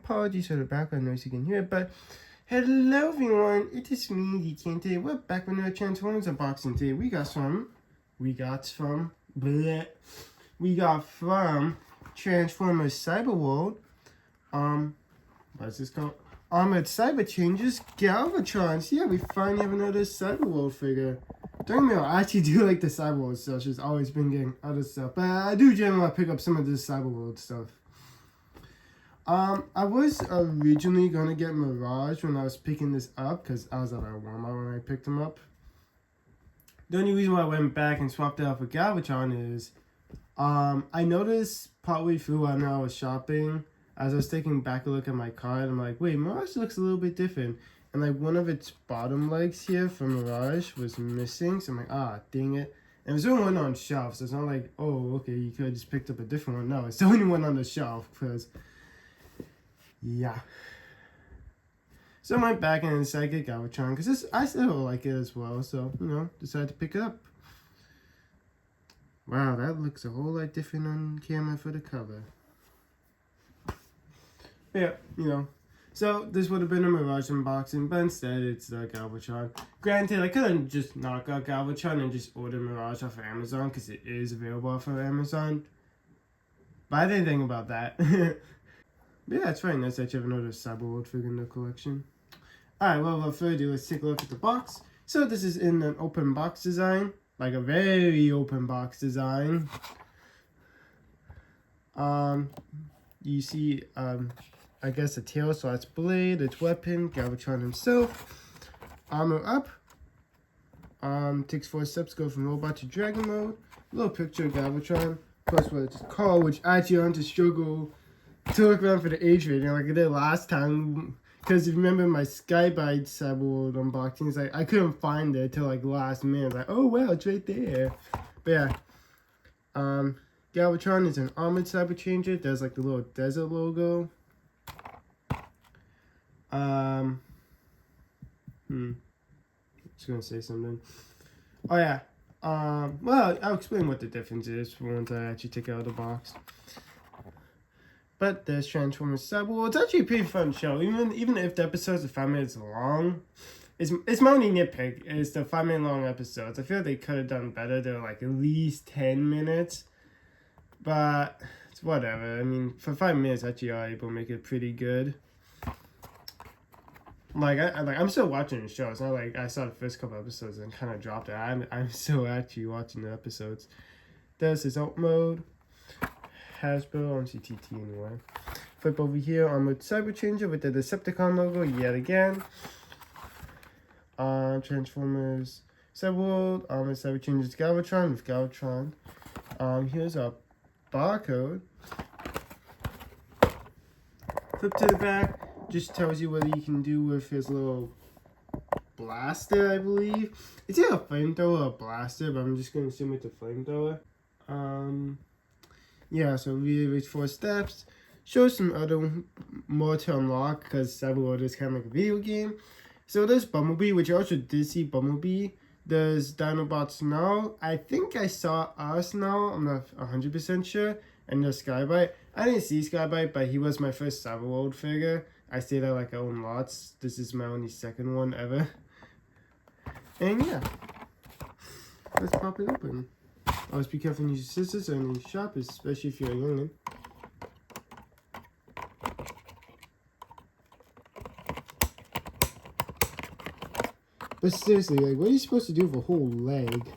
apologies for the background noise you can hear, but hello everyone, it is me, DT, and today we're back with another Transformers unboxing. Today we got from Transformers Cyberworld, what is this called? Armored Cyber Changes Galvatrons. Yeah, we finally have another Cyberworld figure. Don't get me wrong, I actually do like the Cyberworld stuff. She's always been getting other stuff, but I do generally pick up some of this Cyberworld stuff. I was originally gonna get Mirage when I was picking this up because I was at Walmart when I picked him up. The only reason why I went back and swapped it out for Galvatron is I noticed partway through when I was shopping, as I was taking back a look at my card, I'm like, wait, Mirage looks a little bit different. And like one of its bottom legs here from Mirage was missing. So I'm like, ah, dang it. And it was the only one on the shelf. So it's not like, oh, okay, you could have just picked up a different one. No, it's the only one on the shelf because, yeah. So I went back and decided to get Galvatron because I still like it as well. So, you know, decided to pick it up. Wow, that looks a whole lot different on camera for the cover. Yeah, you know. So this would have been a Mirage unboxing, but instead it's the Galvatron. Granted, I couldn't just knock out Galvatron and just order Mirage off of Amazon because it is available off of Amazon. But I didn't think about that. But yeah, it's very nice that you have another Cyberworld figure in the collection. Alright, well, without further ado, let's take a look at the box. So this is in an open box design, like a very open box design. You see, I guess a tail, so that's blade, its weapon, Galvatron himself, armor up, takes 4 steps, go from robot to dragon mode, little picture of Galvatron, of course what it's called, which actually I had to struggle to look around for the age rating like I did last time, because if you remember my Skybite Cyberworld unboxings, like I couldn't find it till like last minute, like oh wow, it's right there. But yeah, Galvatron is an armored cyber changer, there's like the little desert logo. Just gonna say something. Oh yeah. Well, I'll explain what the difference is once I actually take it out of the box. But there's Transformers Cyberworld. It's actually a pretty fun show. Even if the episodes are 5 minutes long, it's my only nitpick is the 5 minute long episodes. I feel like they could have done better. They're like at least 10 minutes. But it's whatever. I mean, for 5 minutes, actually, are able to make it pretty good. Like I'm still watching the show. It's not like I saw the first couple episodes and kind of dropped it. I'm still actually watching the episodes. There's his alt mode. Hasbro on CTT anyway. Flip over here, Armored Cyber Changer with the Decepticon logo yet again. Transformers Cyberworld, Armored Cyber Changers Galvatron with Galvatron. Here's our barcode. Flip to the back. Just tells you what you can do with his little blaster, I believe. It's either a flamethrower or a blaster, but I'm just going to assume it's a flamethrower. Yeah, so we reach 4 steps. Show some other more to unlock, because Cyberworld is kind of like a video game. So there's Bumblebee, which I also did see Bumblebee. There's Dinobots now. I think I saw Us now. I'm not 100% sure. And there's Skybite. I didn't see Skybite, but he was my first Cyberworld figure. I say that like I own lots. This is my only second one ever. And yeah. Let's pop it open. Always be careful when you use scissors or any shop, especially if you're a youngin'. But seriously, like, what are you supposed to do with a whole leg?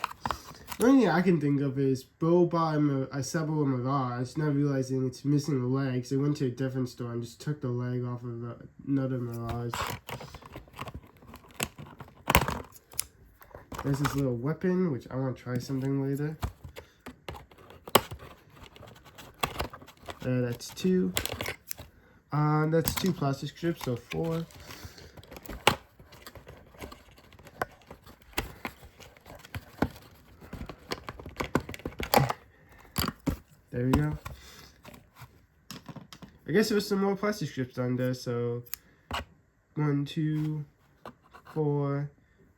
The only thing I can think of is Robot and a Cyberworld Mirage, not realizing it's missing a leg, so they went to a different store and just took the leg off of another Mirage. There's this little weapon, which I want to try something later. That's 2. That's 2 plastic strips, so 4. There we go. I guess there was some more plastic strips on there, so 1, 2, 4,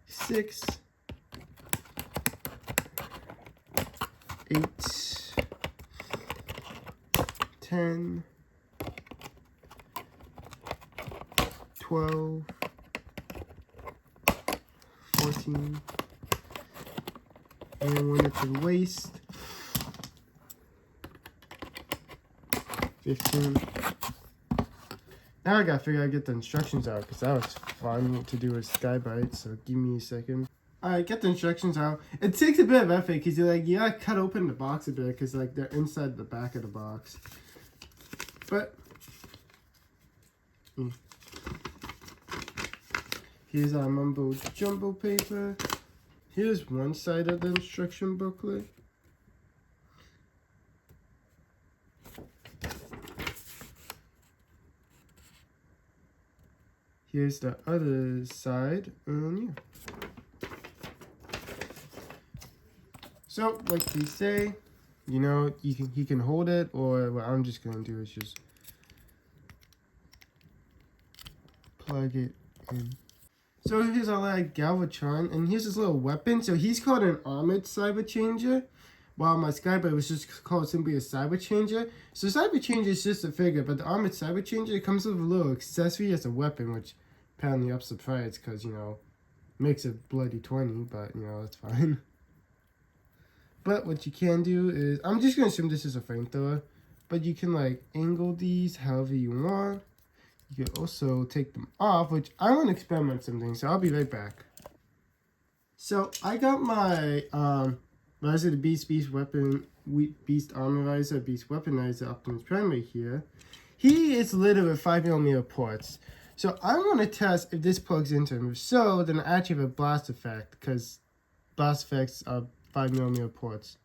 6, 8, 10, 12, 14, and one at the waist, 15. Now I gotta figure out how to get the instructions out, because that was fun to do with Skybite, so give me a second. Alright, get the instructions out. It takes a bit of effort, because you gotta cut open the box a bit, because like they're inside the back of the box. But here's our mumbo jumbo paper. Here's one side of the instruction booklet. Here's the other side, and yeah. So, like we say, you know, he can hold it, or what I'm just gonna do is just plug it in. So here's our like Galvatron, and here's his little weapon. So he's called an Armoured Cyber Changer, while my Skybite was just called simply a Cyber Changer. So Cyber Changer is just a figure, but the Armoured Cyber Changer comes with a little accessory as a weapon, which apparently ups the price because, you know, makes it bloody 20, but, you know, that's fine. But what you can do is, I'm just going to assume this is a flamethrower, but you can, like, angle these however you want. You can also take them off, which I want to experiment something, so I'll be right back. So, I got my, Rise of the Beast Weapon, Beast Armorizer, Beast Weaponizer Optimus Prime right here. He is littered with 5mm ports. So I want to test if this plugs into him. If so, then I actually have a blast effect, because blast effects are 5mm ports.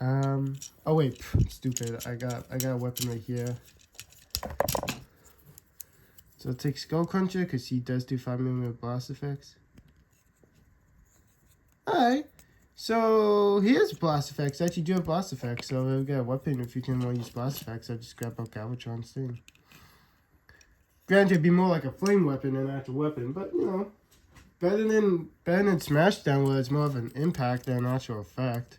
Oh wait, stupid. I got a weapon right here. So I'll take Skull Cruncher, because he does do 5mm blast effects. Alright. So here's blast effects. I actually do have blast effects, so we'll get a weapon. If you can use blast effects, I'll just grab out Galvatron's thing. Granted, it'd be more like a flame weapon than an actual weapon, but you know, better than Smashdown, where it's more of an impact than an actual effect.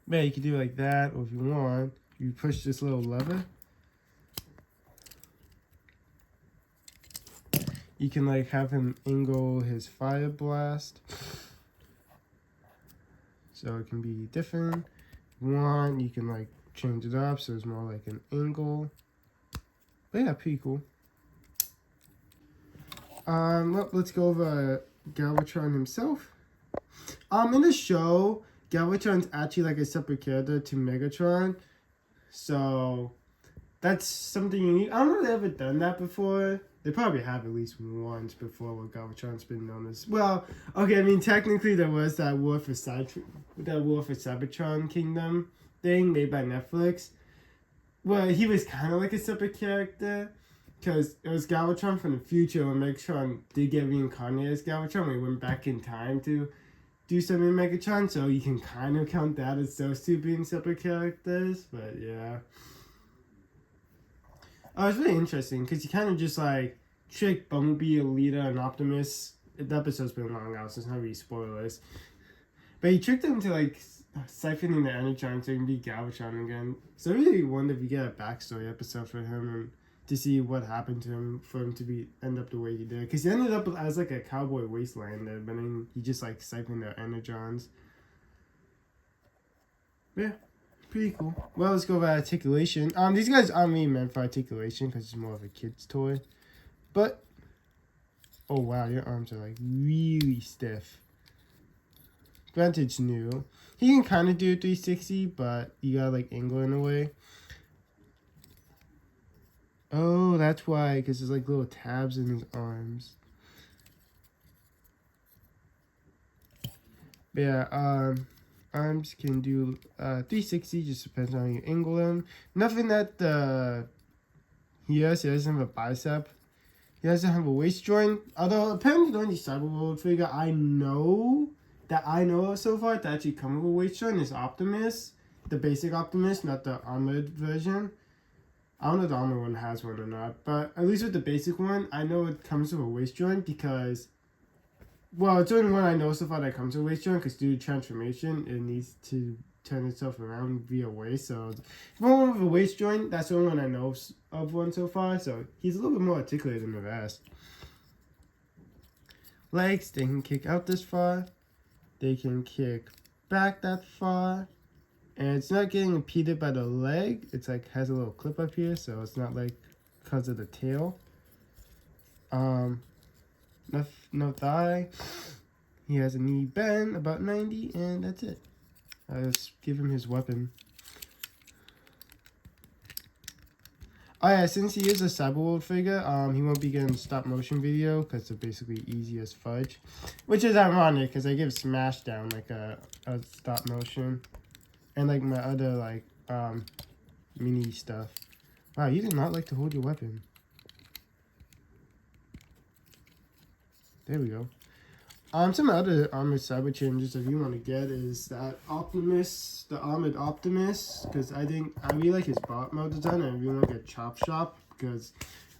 Yeah, you can do it like that, or if you want, you push this little lever. You can like have him angle his fire blast, so it can be different. If you want, you can like change it up so it's more like an angle. But yeah, pretty cool. Let's go over Galvatron himself. In the show, Galvatron's actually like a separate character to Megatron, so that's something unique. I don't know if they've ever done that before. They probably have at least once before where Galvatron's been known as. Well, okay, I mean technically there was that War for Cybertron Kingdom thing made by Netflix. Well, he was kind of like a separate character, because it was Galvatron from the future when Megatron did get reincarnated as Galvatron when he went back in time to do something in Megatron, so you can kind of count that as those two being separate characters, but yeah. Oh, it's really interesting because you kind of just like trick Bumblebee, Alita, and Optimus. The episode's been long now, so it's not really spoilers. But he tricked them to like siphoning the Energon so he can be Galvatron again. So I really wonder if we get a backstory episode for him and to see what happened to him for him to end up the way he did. Because he ended up as like a cowboy wastelander, but then he just like siphoned their Energons. Yeah. Pretty cool. Well, let's go over articulation. These guys aren't really meant for articulation because it's more of a kid's toy. But, oh wow, your arms are like really stiff. Granted, it's new. He can kind of do a 360, but you gotta like angle in a way. Oh, that's why, because there's like little tabs in his arms. But yeah, arms can do 360, just depends on how you angle them. Nothing that he doesn't have a bicep. He doesn't have a waist joint. Although apparently the only Cyberworld figure I know of so far to actually come with a waist joint is Optimus. The basic Optimus, not the armored version. I don't know if the armored one has one or not, but at least with the basic one, I know it comes with a waist joint because Well, it's only one I know so far that comes with waist joint, because due to transformation, it needs to turn itself around via waist. So, if I want with a waist joint, that's the only one I know of one so far. So, he's a little bit more articulated than the rest. Legs, they can kick out this far. They can kick back that far. And it's not getting impeded by the leg. It's like has a little clip up here, so it's not like because of the tail. No thigh. He has a knee bend about 90, and that's it. I'll just give him his weapon. Oh yeah, since he is a Cyberworld figure, he won't be getting stop motion video because they're basically easy as fudge, which is ironic because I give Smashdown like a stop motion, and like my other like mini stuff. Wow, you did not like to hold your weapon. There we go. Some other Armored Cyber changes if you want to get is that Optimus, the Armored Optimus, because I really like his bot mode design, and I really want to get Chop Shop because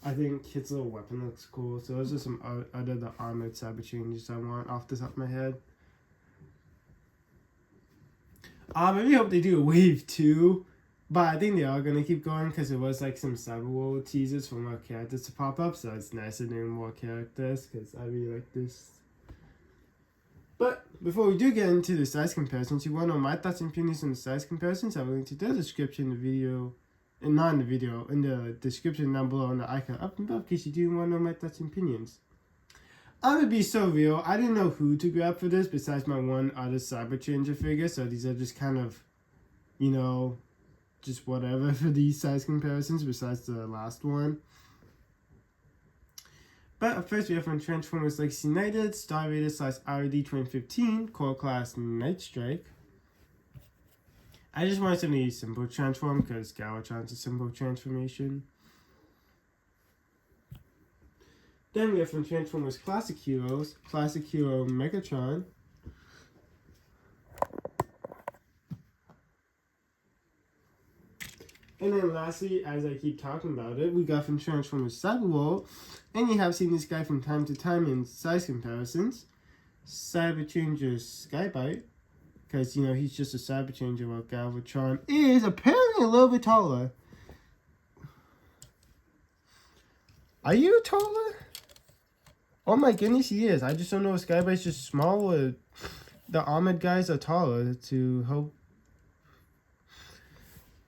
I think his little weapon looks cool. So those are some other the Armored Cyber changes I want off the top of my head. I really hope they do a wave 2, but I think they are gonna keep going because it was like some Cyberworld teasers for more characters to pop up, so it's nice to name more characters because I really like this. But before we do get into the size comparisons, you want to know my thoughts and opinions on the size comparisons, I will link to the description in the video, and not in the video, in the description down below, and the icon up and above in case you do want to know my thoughts and opinions. I'm gonna be so real, I didn't know who to grab for this besides my one other Cyber Changer figure, so these are just kind of, you know, just whatever for these size comparisons besides the last one. But first we have from Transformers Legacy United, Star Rated / RD 2015, Core Class Night Strike. I just wanted something simple transform because Galvatron's a simple transformation. Then we have from Transformers Classic Heroes, Classic Hero Megatron. And then lastly, as I keep talking about it, we got from Transformers Cyberworld, and you have seen this guy from time to time in size comparisons. Cyber Changer Skybite, because, you know, he's just a Cyber Changer, while Galvatron is apparently a little bit taller. Are you taller? Oh my goodness, he is. I just don't know if Skybite's just small or the Armored guys are taller to help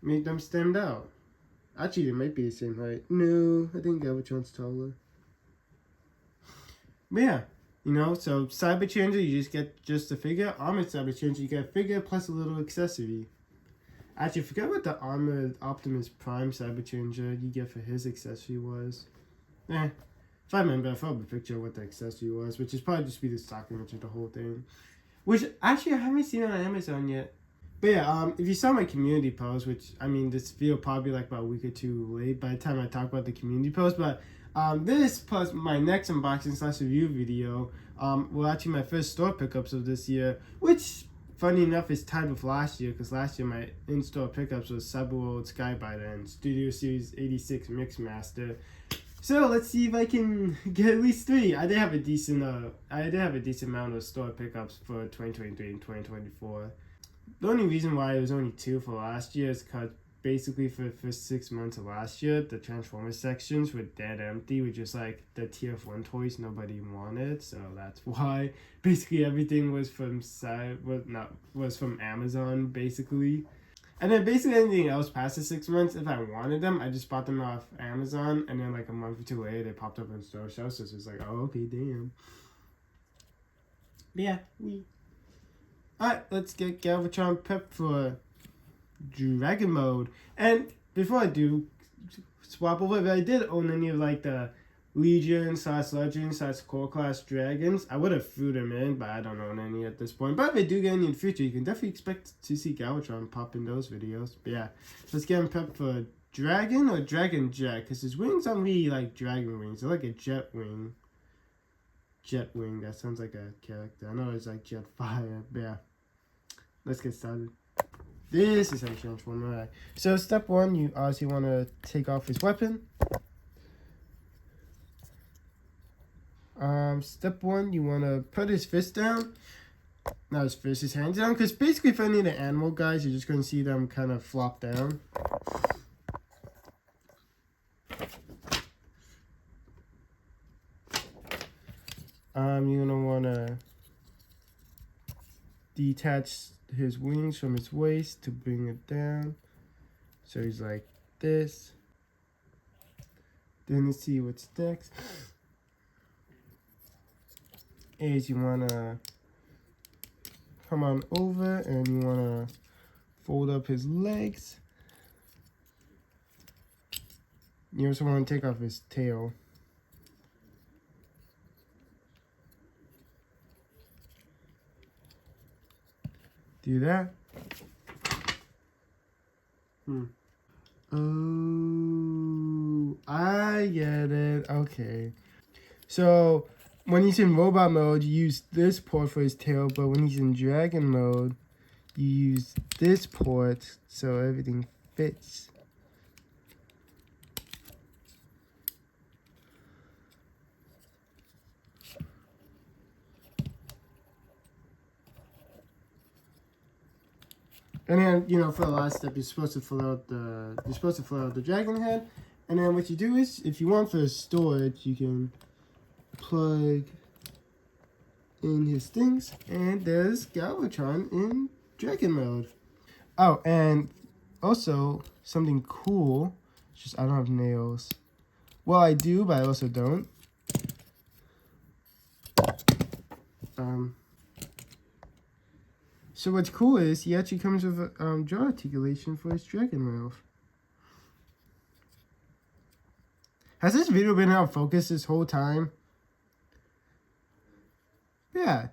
make them stand out. Actually, they might be the same height. No, I think Galvatron's taller. But yeah, you know, so Cyber Changer, you just get just a figure. Armored Cyber Changer, you get a figure plus a little accessory. Actually, I forgot what the Armored Optimus Prime Cyber Changer you get for his accessory was. If I remember, I found a picture of what the accessory was, which is probably just be the stock image of the whole thing. Which, actually, I haven't seen it on Amazon yet. But yeah, if you saw my community post, which, I mean, this video probably like about a week or two late by the time I talk about the community post, but this plus my next unboxing / review video were actually my first store pickups of this year, which, funny enough, is tied with last year, because last year my in-store pickups was Cyberworld Skybiter and Studio Series 86 Mixmaster. So let's see if I can get at least 3. I did have a decent amount of store pickups for 2023 and 2024. The only reason why it was only 2 for last year is because basically for the first 6 months of last year, the Transformers sections were dead empty, which is like the tier 1 toys nobody wanted. So that's why basically everything was from Amazon basically. And then basically anything else past the 6 months, if I wanted them, I just bought them off Amazon, and then like a month or two later, they popped up on store shelves. So it's like, oh, okay, damn. But yeah, Alright, let's get Galvatron prepped for Dragon Mode. And before I do swap over, if I did own any of like the Legion / Legend / Core Class Dragons, I would have threw them in, but I don't own any at this point. But if I do get any in the future, you can definitely expect to see Galvatron pop in those videos. But yeah, let's get him prepped for Dragon or Dragon Jet, because his wings aren't really like dragon wings. They're like a jet wing. Jet wing, that sounds like a character. I know it's like Jet Fire, but yeah. Let's get started. This is how you transform. Alright. So step 1, you obviously want to take off his weapon. Step 1, you want to put his fist down. Not his fist, his hands down. Because basically for any of the animal guys, you're just going to see them kind of flop down. You're going to want to detach his wings from his waist to bring it down. So he's like this. Then let's see what's next. Is you want to come on over and you want to fold up his legs. You also want to take off his tail. Do that. Oh, I get it. Okay. So when he's in robot mode, you use this port for his tail, but when he's in dragon mode, you use this port so everything fits. And then, you know, for the last step, you're supposed to fill out the dragon head. And then what you do is, if you want for storage, you can plug in his things, and there's Galvatron in dragon mode. Oh, and also something cool. It's just I don't have nails. Well, I do, but I also don't. So what's cool is he actually comes with a jaw articulation for his dragon mouth. Has this video been out of focus this whole time? Yeah.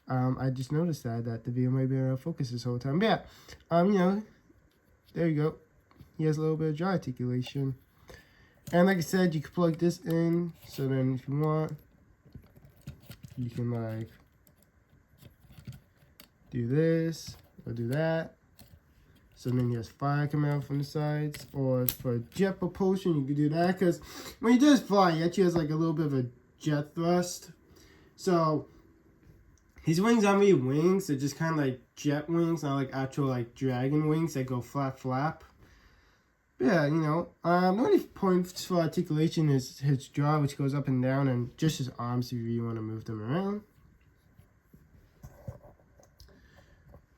I just noticed that the video might be out of focus this whole time. But yeah. You know, there you go. He has a little bit of jaw articulation. And like I said, you can plug this in. So then if you want, you can like do this or do that. So then he has fire coming out from the sides. Or for jet propulsion, you can do that. Because when he does fly, he actually has like a little bit of a jet thrust. So his wings aren't really wings. They're just kind of like jet wings, not like actual like dragon wings that go flap flap. But yeah, you know, the only points for articulation is his jaw, which goes up and down, and just his arms if you want to move them around.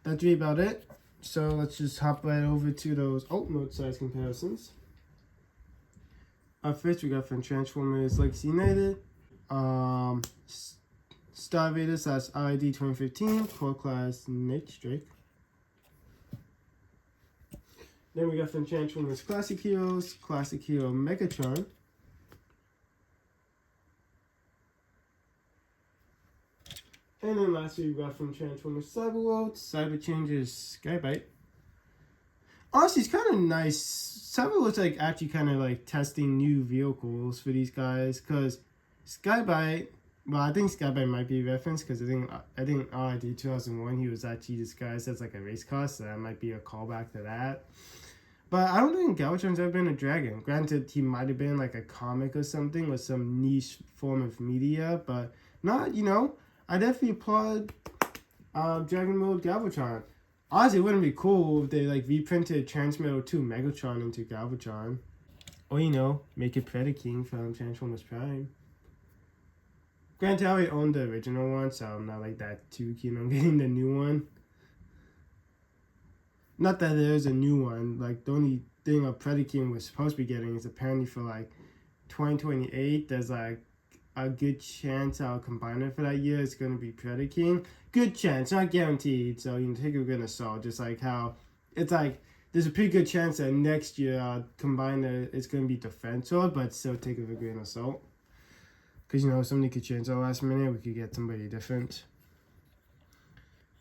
That's really about it. So let's just hop right over to those Armoured size comparisons. First we got from Transformers Legacy United, Star Vader / RID 2015, Core Class Night Strike. Then we got from Transformers Classic Heroes, Classic Hero Megatron. And then lastly, we got from Transformers Cyberworld, Cyber Changes Skybite. Honestly, it's kind of nice. Cyberworld's like actually kind of like testing new vehicles for these guys, because Skybite, well, I think Skybite might be a reference, because I think RID 2001, he was actually disguised as like a race car, so that might be a callback to that. But I don't think Galvatron's ever been a dragon. Granted, he might have been like a comic or something, or some niche form of media, but not, you know. I definitely applaud Dragon Mode Galvatron. Honestly, it wouldn't be cool if they like reprinted Transmetal 2 Megatron into Galvatron. Or, you know, make it Predaking from Transformers Prime. Granted, I already owned the original one, so I'm not like that too keen on getting the new one. Not that there's a new one. Like, the only thing a Predaking was supposed to be getting is apparently for like 2028, there's like a good chance our combiner for that year is going to be Predaking. Good chance, not guaranteed, so you can take it with a grain of salt. Just like how it's like there's a pretty good chance that next year our combiner is going to be Defensor, but still take it with a grain of salt. Because, you know, somebody could change at the last minute, we could get somebody different.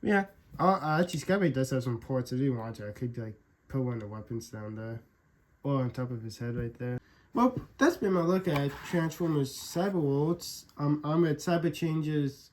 Yeah, actually Skybite does have some ports. If you want to, I could like put one of the weapons down there, or on top of his head right there. Well, that's been my look at Transformers Cyberworlds. Armoured Cyber Changes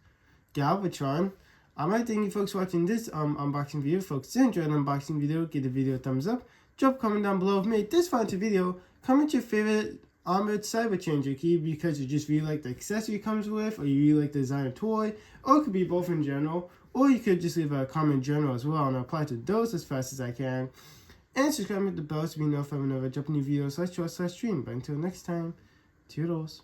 Galvatron. I thank you folks for watching this unboxing video. Folks, if you enjoyed the unboxing video, give the video a thumbs up. Drop a comment down below if you made this fun to video. Comment your favorite Armoured Cyber Changer key because you just really like the accessory it comes with, or you really like the design of toy, or it could be both in general, or you could just leave a comment in general as well, and I'll apply to those as fast as I can. And subscribe with the bell to be notified whenever I drop new videos /short/stream. But until next time, toodles.